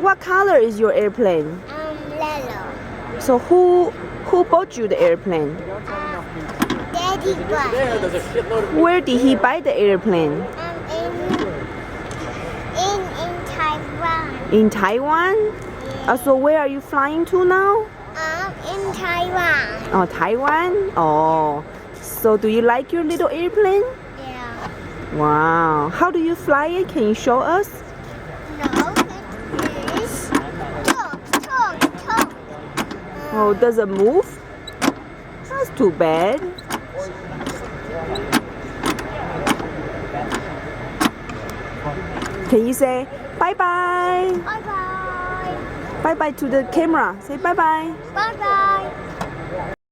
What color is your airplane? Yellow. So who bought you the airplane? Daddy bought it. Where did he buy the airplane? In Taiwan. In Taiwan? So where are you flying to now? In Taiwan. Oh, Taiwan? Oh. So do you like your little airplane? Yeah. Wow. How do you fly it? Can you show us? No, it is. Talk. Oh, does it move? That's too bad. Can you say bye-bye? Bye bye. Bye-bye to the camera. Say bye-bye. Bye bye.